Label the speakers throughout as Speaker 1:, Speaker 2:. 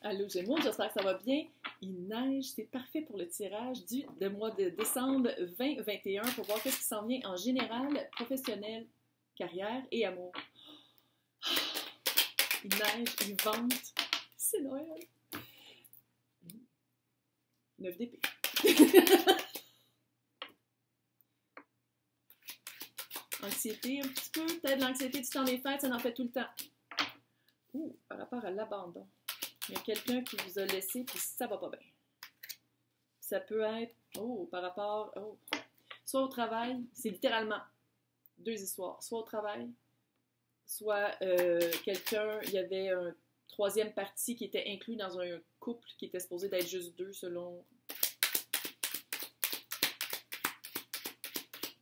Speaker 1: Allô Gémeaux, j'espère que ça va bien. Il neige, c'est parfait pour le tirage du mois de décembre 2021 pour voir qu'est-ce qui s'en vient en général, professionnel, carrière et amour. Il neige, il vente, c'est Noël. 9 d'épée. Anxiété un petit peu, peut-être l'anxiété du temps des fêtes, ça en fait tout le temps. Par rapport à l'abandon. Il y a quelqu'un qui vous a laissé puis ça va pas bien. Ça peut être, par rapport, soit au travail, c'est littéralement deux histoires. Soit au travail, soit quelqu'un, il y avait un troisième parti qui était inclus dans un couple qui était supposé d'être juste deux selon...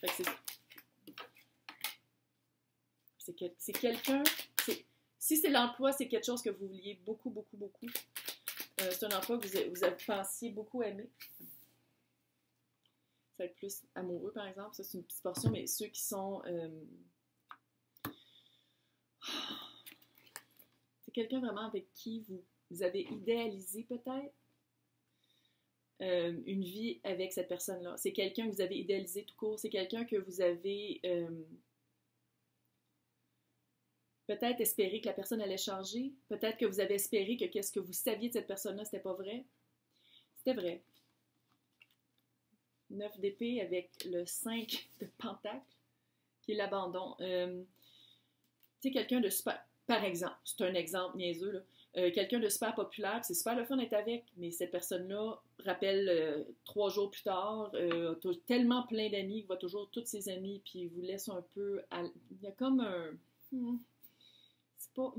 Speaker 1: Fait que c'est quelqu'un... Si c'est l'emploi, c'est quelque chose que vous vouliez beaucoup, beaucoup, beaucoup. C'est un emploi que vous pensiez beaucoup aimer. Ça va être plus amoureux, par exemple. Ça, c'est une petite portion, mais ceux qui sont... C'est quelqu'un vraiment avec qui vous avez idéalisé, peut-être, une vie avec cette personne-là. C'est quelqu'un que vous avez idéalisé tout court. C'est quelqu'un que vous avez... peut-être espérer que la personne allait changer. Peut-être que vous avez espéré que qu'est-ce que vous saviez de cette personne-là, c'était pas vrai. C'était vrai. 9 d'épée avec le 5 de pentacle, qui est l'abandon. Tu sais, quelqu'un de super... Par exemple, c'est un exemple niaiseux, là. Quelqu'un de super populaire, c'est super le fun d'être avec, mais cette personne-là rappelle 3 jours plus tard, tellement plein d'amis, qu'il voit toujours tous ses amis, puis il vous laisse un peu... Il y a comme un... C'est pas...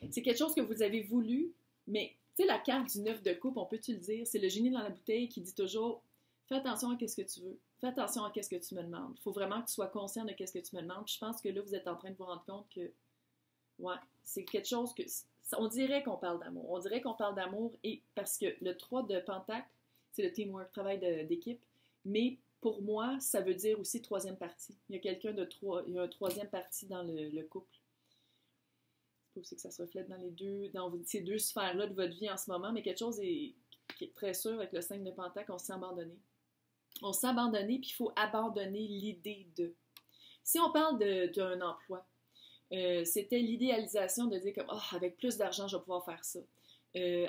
Speaker 1: C'est quelque chose que vous avez voulu, mais tu sais, la carte du 9 de coupe, on peut-tu le dire? C'est le génie dans la bouteille qui dit toujours « Fais attention à ce que tu veux. Fais attention à ce que tu me demandes. Il faut vraiment que tu sois conscient de ce que tu me demandes. » Puis je pense que là, vous êtes en train de vous rendre compte que, ouais, c'est quelque chose que... On dirait qu'on parle d'amour. On dirait qu'on parle d'amour et parce que le 3 de pentacle, c'est le teamwork, travail d'équipe, mais pour moi, ça veut dire aussi troisième partie. Il y a quelqu'un de trois... Il y a un troisième partie dans le couple. C'est aussi que ça se reflète dans ces deux sphères-là de votre vie en ce moment, mais quelque chose qui est très sûr avec le 5 de pentacle, on s'est abandonné. On s'est abandonné, puis il faut abandonner l'idée de. Si on parle d'un emploi, c'était l'idéalisation de dire comme avec plus d'argent, je vais pouvoir faire ça.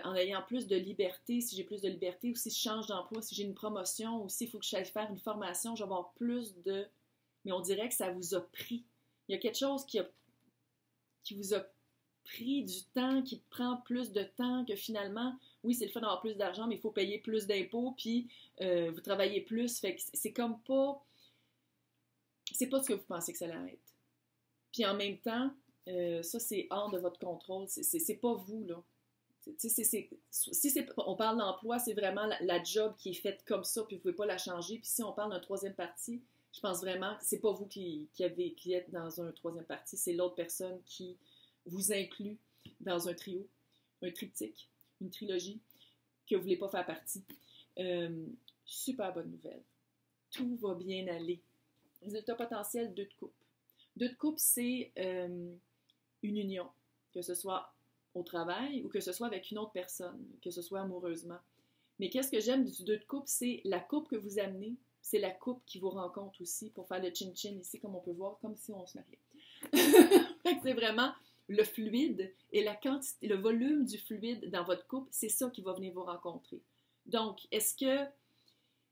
Speaker 1: En ayant plus de liberté, si j'ai plus de liberté, ou si je change d'emploi, si j'ai une promotion, ou s'il faut que je aille faire une formation, je vais avoir plus de... Mais on dirait que ça vous a pris. Il y a quelque chose qui vous a pris du temps, qui prend plus de temps, que finalement, oui, c'est le fun d'avoir plus d'argent, mais il faut payer plus d'impôts, puis vous travaillez plus, fait que c'est comme pas... C'est pas ce que vous pensez que ça allait être. Puis en même temps, ça, c'est hors de votre contrôle, c'est pas vous, là. On parle d'emploi, c'est vraiment la job qui est faite comme ça, puis vous pouvez pas la changer. Puis si on parle d'un troisième parti, je pense vraiment que c'est pas vous qui êtes dans un troisième parti, c'est l'autre personne qui vous inclut dans un trio, un triptyque, une trilogie, que vous voulez pas faire partie. Super bonne nouvelle. Tout va bien aller. Résultat potentiel, 2 de coupe. 2 de coupe, c'est une union, que ce soit au travail ou que ce soit avec une autre personne, que ce soit amoureusement. Mais qu'est-ce que j'aime du 2 de coupe, c'est la coupe que vous amenez, c'est la coupe qui vous rencontre aussi pour faire le chin-chin ici, comme on peut voir, comme si on se mariait. C'est vraiment le fluide et la quantité, le volume du fluide dans votre couple, c'est ça qui va venir vous rencontrer. Donc, est-ce que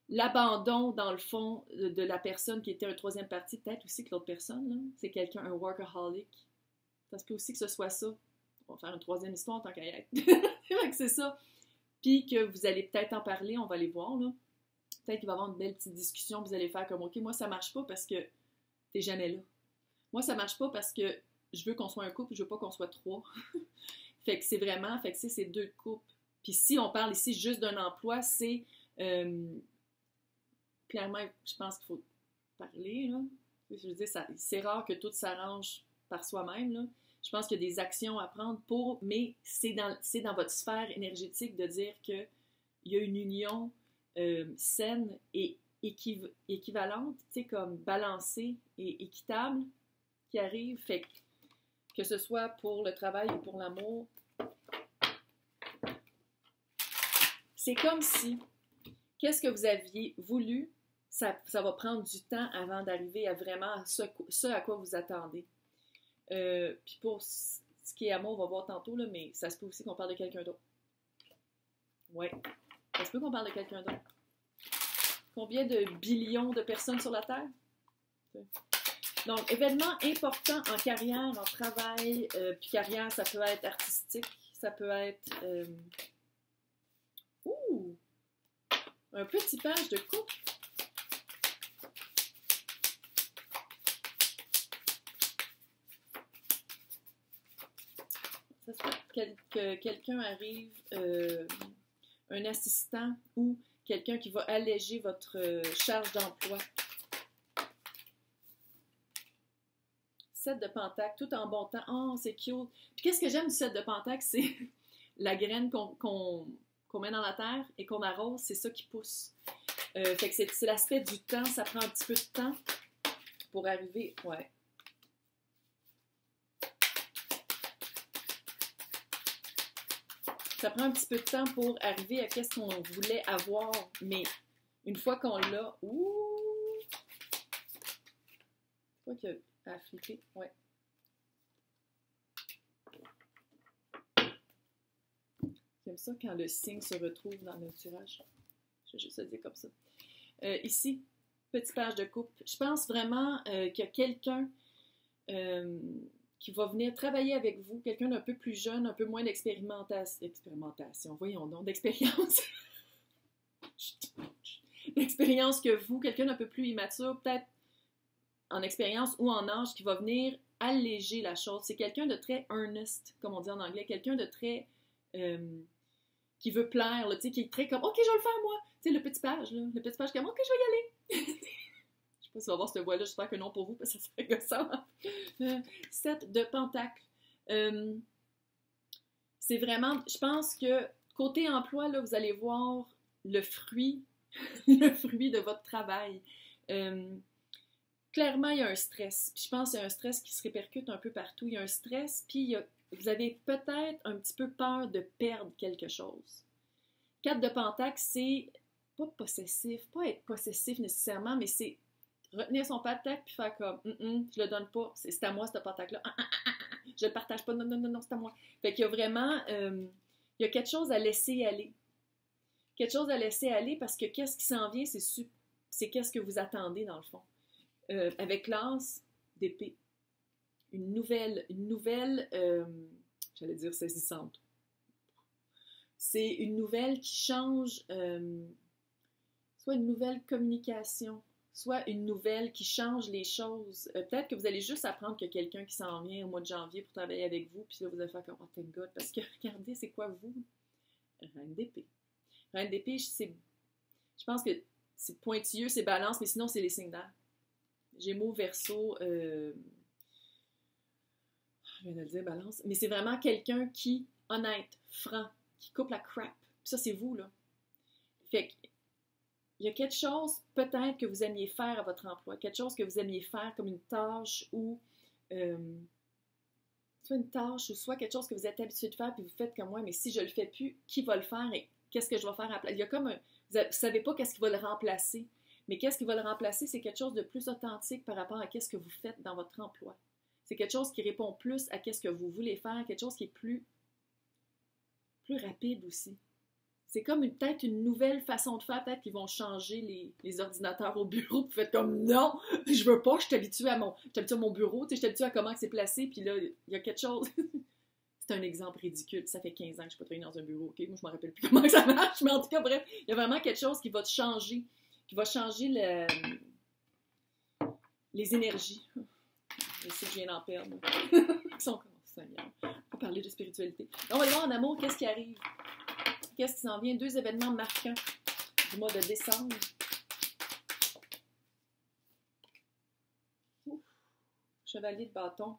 Speaker 1: l'abandon, dans le fond, de la personne qui était un troisième parti, peut-être aussi que l'autre personne, là, c'est quelqu'un, un workaholic. Ça se peut aussi que ce soit ça. On va faire une troisième histoire en tant qu'ailleurs. C'est ça. Puis que vous allez peut-être en parler, on va aller voir, là. Peut-être qu'il va y avoir une belle petite discussion, vous allez faire comme, OK, moi, ça marche pas parce que t'es jamais là. Moi, ça marche pas parce que je veux qu'on soit un couple, je veux pas qu'on soit 3. Fait que c'est vraiment, fait que c'est 2 couples. Puis si on parle ici juste d'un emploi, c'est... clairement, je pense qu'il faut parler, là. Je veux dire, c'est rare que tout s'arrange par soi-même, là. Je pense qu'il y a des actions à prendre mais c'est dans votre sphère énergétique de dire qu'il y a une union saine et équivalente, tu sais, comme balancée et équitable qui arrive. Fait que ce soit pour le travail ou pour l'amour, c'est comme si, qu'est-ce que vous aviez voulu, ça va prendre du temps avant d'arriver à vraiment ce à quoi vous attendez. Puis pour ce qui est amour, on va voir tantôt, là, mais ça se peut aussi qu'on parle de quelqu'un d'autre. Ouais, ça se peut qu'on parle de quelqu'un d'autre. Combien de billions de personnes sur la Terre? Donc, événement important en carrière, en travail, puis carrière, ça peut être artistique, ça peut être... un petit page de couple. Ça se peut que quelqu'un arrive, un assistant ou quelqu'un qui va alléger votre charge d'emploi. 7 de pentacle, tout en bon temps. Oh, c'est cute. Puis qu'est-ce que j'aime du 7 de pentacle, c'est la graine qu'on met dans la terre et qu'on arrose, c'est ça qui pousse. Fait que c'est l'aspect du temps, ça prend un petit peu de temps pour arriver. Ouais. Ça prend un petit peu de temps pour arriver à qu'est-ce qu'on voulait avoir, mais une fois qu'on l'a, c'est quoi qu'il a à flipper? Ouais. J'aime ça quand le signe se retrouve dans le tirage. Je vais juste le dire comme ça. Ici, petite page de coupe. Je pense vraiment qu'il y a quelqu'un qui va venir travailler avec vous, quelqu'un d'un peu plus jeune, un peu moins d'expérimentation, voyons donc, d'expérience. D'expérience que vous, quelqu'un d'un peu plus immature, peut-être en expérience ou en âge, qui va venir alléger la chose. C'est quelqu'un de très earnest, comme on dit en anglais, quelqu'un de très... qui veut plaire, là, qui est très comme « Ok, je vais le faire, moi! » Tu sais, le petit page, là, le petit page comme « Ok, je vais y aller! » Je sais pas si on va voir cette voix-là, j'espère que non pour vous, parce que ça serait gossant. 7 de pentacle. C'est vraiment, je pense que côté emploi, là, vous allez voir le fruit, le fruit de votre travail. Clairement, il y a un stress. Puis je pense qu'il y a un stress qui se répercute un peu partout. Il y a un stress, puis vous avez peut-être un petit peu peur de perdre quelque chose. 4 de pentacle, c'est pas possessif, pas être possessif nécessairement, mais c'est retenir son pentacle puis faire comme je le donne pas, c'est à moi ce pentacle-là, je le partage pas, non, c'est à moi. Fait qu'il y a vraiment, il y a quelque chose à laisser aller. Quelque chose à laisser aller parce que qu'est-ce qui s'en vient, c'est qu'est-ce que vous attendez dans le fond. Avec l'as d'épée, une nouvelle, j'allais dire saisissante. C'est une nouvelle qui change, soit une nouvelle communication, soit une nouvelle qui change les choses. Peut-être que vous allez juste apprendre qu'il y a quelqu'un qui s'en vient au mois de janvier pour travailler avec vous, puis là, vous allez faire comme « Oh, thank God », parce que regardez, c'est quoi vous? Reine d'épée. Reine d'épée, je pense que c'est pointilleux, c'est balance, mais sinon, c'est les signes d'air. Gémeaux, Verseau, je viens de le dire, balance, mais c'est vraiment quelqu'un qui, honnête, franc, qui coupe la crap. Puis ça, c'est vous, là. Fait que, il y a quelque chose, peut-être, que vous aimiez faire à votre emploi, quelque chose que vous aimiez faire comme une tâche ou soit une tâche ou soit quelque chose que vous êtes habitué de faire puis vous faites comme moi, mais si je le fais plus, qui va le faire et qu'est-ce que je vais faire à la place? Il y a comme vous ne savez pas qu'est-ce qui va le remplacer, mais qu'est-ce qui va le remplacer, c'est quelque chose de plus authentique par rapport à qu'est-ce que vous faites dans votre emploi. C'est quelque chose qui répond plus à qu'est-ce que vous voulez faire, quelque chose qui est plus rapide aussi. C'est comme peut-être une nouvelle façon de faire, peut-être qu'ils vont changer les ordinateurs au bureau, puis vous faites comme non, je veux pas, je suis habituée à mon bureau, je suis habituée à comment c'est placé, puis là, il y a quelque chose. C'est un exemple ridicule, ça fait 15 ans que je ne suis pas travaillée dans un bureau, ok? Moi, je ne me rappelle plus comment ça marche, mais en tout cas, bref, il y a vraiment quelque chose qui va changer, les énergies. Je sais que je viens d'en perdre. Ils sont comme ça, on va parler de spiritualité. On va aller voir en amour, qu'est-ce qui arrive? Qu'est-ce qui s'en vient? 2 événements marquants du mois de décembre. Ouf. Chevalier de bâton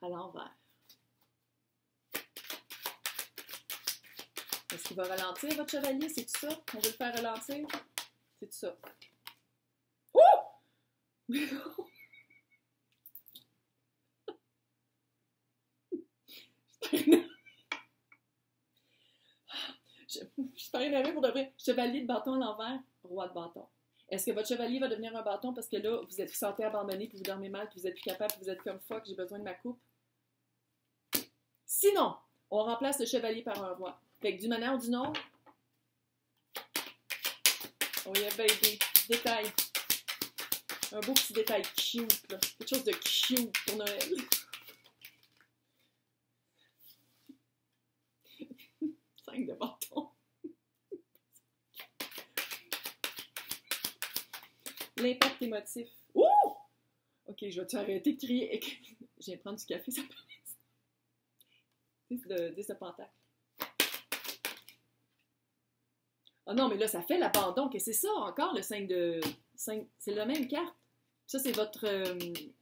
Speaker 1: à l'envers. Est-ce qu'il va ralentir, votre chevalier? C'est-tu ça? On veut le faire ralentir? C'est-tu ça? Oh! je suis pas énervée pour de vrai. Chevalier de bâton à l'envers, roi de bâton. Est-ce que votre chevalier va devenir un bâton parce que là, vous sentez abandonné, puis vous dormez mal, puis vous êtes plus capable, puis vous êtes comme fuck, j'ai besoin de ma coupe? Sinon, on remplace le chevalier par un roi. Fait que d'une manière ou d'une autre, oh yeah baby, détail. Un beau petit détail cute, là. Quelque chose de cute pour Noël. De bâton. L'impact émotif. Ouh! Ok, je vais-tu arrêter de crier? Je viens de prendre du café, ça paraît. 10 de pentacle. Ah non, mais là, ça fait l'abandon. Que c'est ça, encore, le 5 de... c'est la même carte. Ça, c'est votre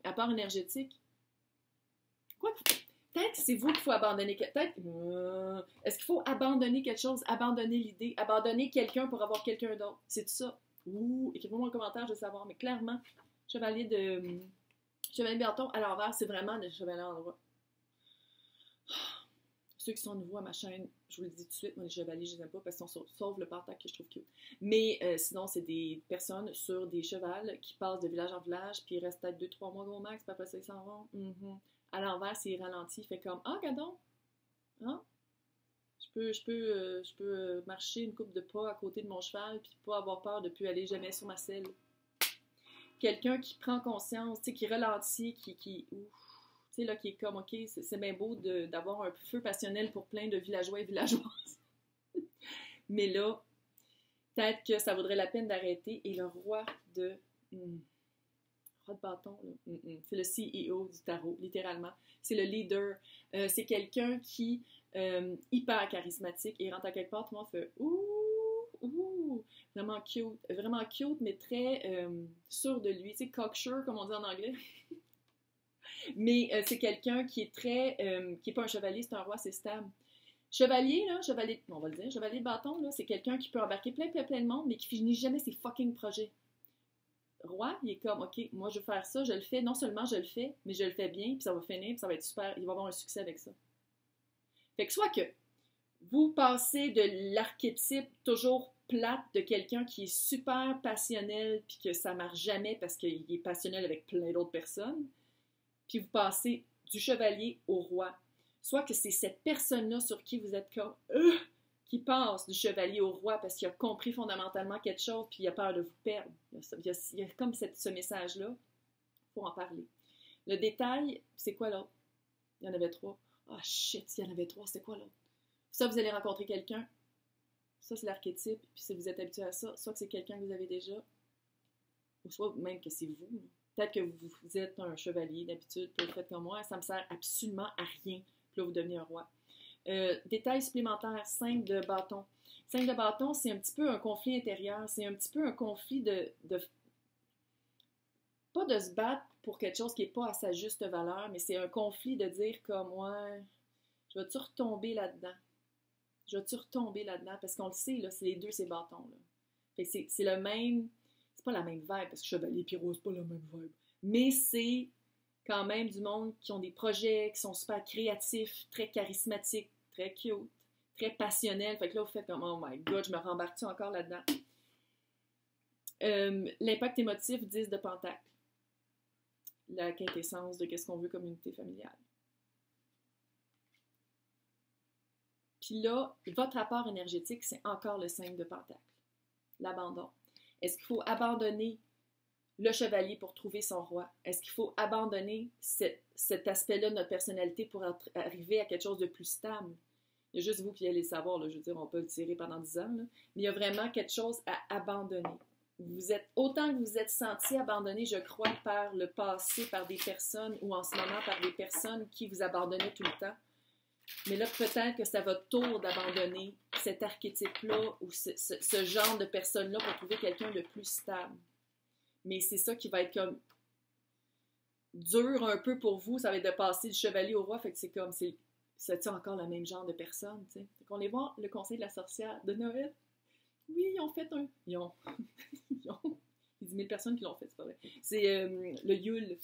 Speaker 1: apport énergétique. Quoi? Peut-être que c'est vous qu'il faut abandonner. Peut-être. Est-ce qu'il faut abandonner quelque chose, abandonner l'idée, abandonner quelqu'un pour avoir quelqu'un d'autre? C'est tout ça. Ouh, écrivez-moi un commentaire, je veux savoir. Mais clairement, chevalier de bâton à l'envers, c'est vraiment le chevalier à l'endroit. Ceux qui sont nouveaux à ma chaîne, je vous le dis tout de suite, moi les chevaliers, je les aime pas parce qu'ils sont sauf le pentacle que je trouve cute. Mais sinon, c'est des personnes sur des chevals qui passent de village en village, puis ils restent peut-être 2-3 mois gros max, puis après ça, ils s'en vont. À l'envers, c'est ralenti, il fait comme « Ah, gadon! Hein? Je peux marcher une couple de pas à côté de mon cheval puis pas avoir peur de ne plus aller jamais sur ma selle. » Quelqu'un qui prend conscience, tu sais, qui ralentit, qui là, qui est comme « Ok, c'est bien beau d'avoir un feu passionnel pour plein de villageois et villageoises. » Mais là, peut-être que ça vaudrait la peine d'arrêter. Et le roi de bâton, c'est le CEO du tarot, littéralement. C'est le leader. C'est quelqu'un qui hyper charismatique et rentre à quelque part, tout le monde fait ouh, vraiment cute, mais très sûr de lui, tu sais, cocksure, comme on dit en anglais. Mais c'est quelqu'un qui est très, qui n'est pas un chevalier, c'est un roi, c'est stable. Chevalier, là, on va le dire, chevalier de bâton, là, c'est quelqu'un qui peut embarquer plein de monde, mais qui finit jamais ses fucking projets. Roi, il est comme, OK, moi je veux faire ça, je le fais, non seulement je le fais, mais je le fais bien, puis ça va finir, puis ça va être super, il va avoir un succès avec ça. Fait que soit que vous passez de l'archétype toujours plate de quelqu'un qui est super passionnel, puis que ça marche jamais parce qu'il est passionnel avec plein d'autres personnes, puis vous passez du chevalier au roi. Soit que c'est cette personne-là sur qui vous êtes comme qui passe du chevalier au roi parce qu'il a compris fondamentalement quelque chose puis il a peur de vous perdre. Il y a comme ce message-là. Il faut en parler. Le détail, c'est quoi l'autre? Il y en avait 3. Ah shit, il y en avait 3, c'est quoi l'autre? Ça, vous allez rencontrer quelqu'un. Ça, c'est l'archétype. Puis si vous êtes habitué à ça, soit que c'est quelqu'un que vous avez déjà, ou soit même que c'est vous. Peut-être que vous êtes un chevalier d'habitude, puis vous faites comme moi, ça me sert absolument à rien. Puis là, vous devenez un roi. Détail supplémentaire, 5 de bâton. 5 de bâton, c'est un petit peu un conflit intérieur. C'est un petit peu un conflit pas de se battre pour quelque chose qui n'est pas à sa juste valeur, mais c'est un conflit de dire comme, ouais, je vais-tu retomber là-dedans? Je vais-tu retomber là-dedans? Parce qu'on le sait, là, c'est les deux, ces bâtons. Là. Fait que c'est le même... C'est pas la même vibe, parce que chevalier et roi, c'est pas la même vibe. Mais c'est quand même du monde qui ont des projets, qui sont super créatifs, très charismatiques, très cute, très passionnels. Fait que là, vous faites comme, oh my god, je me rembarque-tu encore là-dedans? L'impact émotif, 10 de pentacle. La quintessence de qu'est-ce qu'on veut comme unité familiale. Puis là, votre rapport énergétique, c'est encore le 5 de pentacle. L'abandon. Est-ce qu'il faut abandonner le chevalier pour trouver son roi? Est-ce qu'il faut abandonner cet aspect-là de notre personnalité pour arriver à quelque chose de plus stable? Il y a juste vous qui allez le savoir, là, je veux dire, on peut le tirer pendant 10 ans, là, mais il y a vraiment quelque chose à abandonner. Autant que vous êtes senti abandonné, je crois, par le passé, par des personnes, ou en ce moment par des personnes qui vous abandonnaient tout le temps. Mais là, peut-être que c'est à votre tour d'abandonner cet archétype-là ou ce genre de personne-là pour trouver quelqu'un de plus stable. Mais c'est ça qui va être comme dur un peu pour vous, ça va être de passer du chevalier au roi, fait que c'est comme, c'est encore le même genre de personne, tu sais. Fait qu'on les voit, le conseil de la sorcière de Noël. Oui, ils ont fait un... Ils ont... Il y a 10 000 personnes qui l'ont fait, c'est pas vrai. C'est le Yule.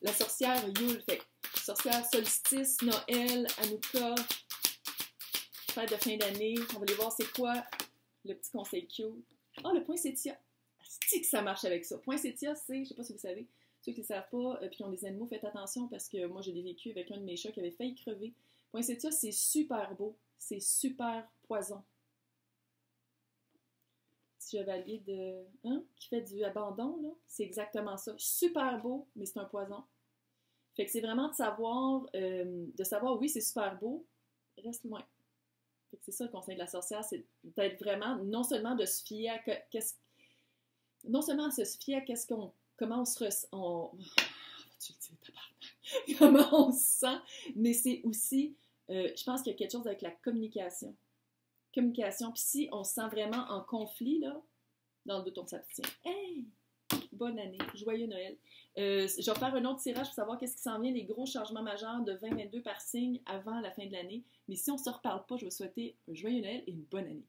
Speaker 1: La sorcière Yule, fait sorcière solstice, Noël, Hanouka. fêtes de fin d'année. On va aller voir c'est quoi le petit conseil cute. Ah, le poinsettia. C'est que ça marche avec ça. Poinsettia, c'est, je sais pas si vous savez, ceux qui ne savent pas, puis qui ont des animaux, faites attention parce que moi, j'ai vécu avec un de mes chats qui avait failli crever. Poinsettia, c'est super beau. C'est super poison. Petit chevalier de... Hein? Qui fait du abandon, là. C'est exactement ça. Super beau, mais c'est un poison. Fait que c'est vraiment de savoir, oui, c'est super beau, reste loin. Fait que c'est ça le conseil de la sorcière, c'est d'être vraiment, non seulement de se fier à non seulement à se fier à comment on se ressent, tu le dis, tabarnak, comment on se sent, mais c'est aussi, je pense qu'il y a quelque chose avec la communication. Communication, puis si on se sent vraiment en conflit, là, dans le doute, on s'abstient. Hey! Bonne année, joyeux Noël. Je vais faire un autre tirage pour savoir qu'est-ce qui s'en vient, les gros changements majeurs de 2022 par signe avant la fin de l'année. Mais si on ne se reparle pas, je vais vous souhaiter un joyeux Noël et une bonne année.